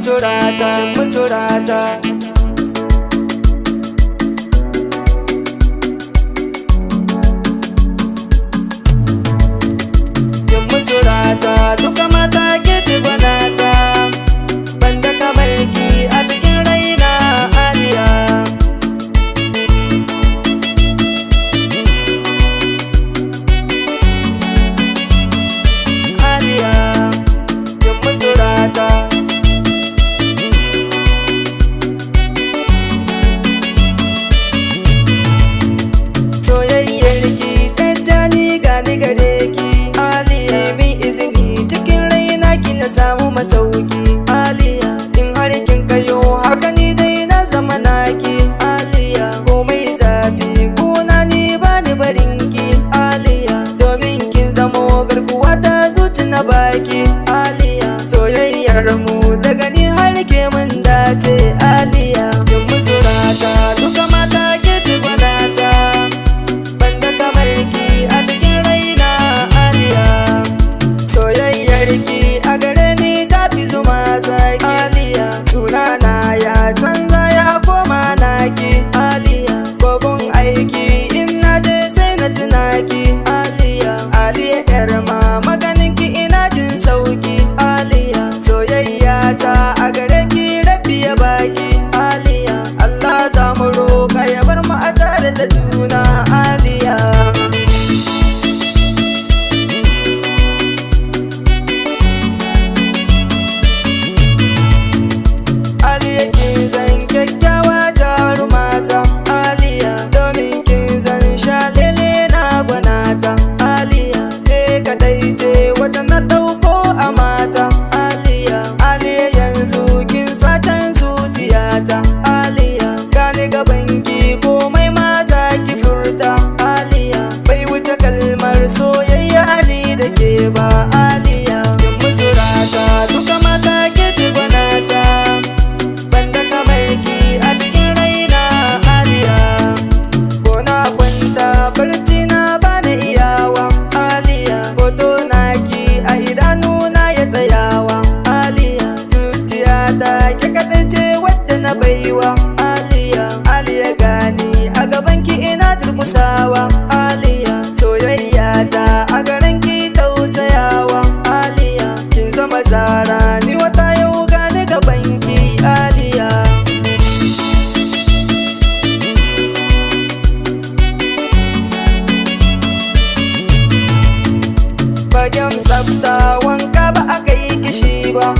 masurata, masurata. Yin masurata, duka mata ke ci gwanata, banda kamar ki a cikin raina Aliya. Aliya, yin masurata. Soyayyar ki ta jani gani gare ki Aliya, min izini cikin raina ki na samu masauki Aliya, in har kin kayo haka ni dai na zama naki Aliya, komai zafi kuna ni bani barin ki Aliya, domin kin zamo garkuwa ta zuci na baki Aliya, soyayyar mu daga ni har ke mun dace Aliya, yin musurata duka mata ke ci gwanata, banda kamar ki a cikin raina Aliya, soyayyar ki a gare ni ta fi zuma zaki Aliya, sunana ya canza ya koma naki Aliya, kogon aiki in na je sai na tunaki Aliya, Aliya yar mama ganin ki ina jin sauki Aliya, soyayya ta a gare ki rabbi ya baki Aliya, Allah za mu roƙa ya bar mu a tare da juna Aliya. Aliya kin zan kyakkyawa jarumata Aliya, domin kin zan shalele na gwanata Aliya, ke kadai ce wata na ɗauko a mata Aliya, Aliya yanzu kin satan zuciyata Aliya, gani gaban ki komai ma za ki furta Aliya, bai wuce kalmar soyayya ni da ke ba Aliya, yin musurata duka mata ke ci gwanata, banda kamar ki a cikin raina Aliya, ko na kwanta barci na bani iyawa Aliya, foto naki a idanuna ya tsayawa Aliya, zuciyata ke kaɗai ce wacce na baiwa Aliya, Aliya gani a gaban ki ina durkusawa Aliya, soyayya ta a garin ki tausayawa Aliya, kin zama zara ni wata yau gani gaban ki Aliya. Fagen tsafta wanka ba aka yi kishi ba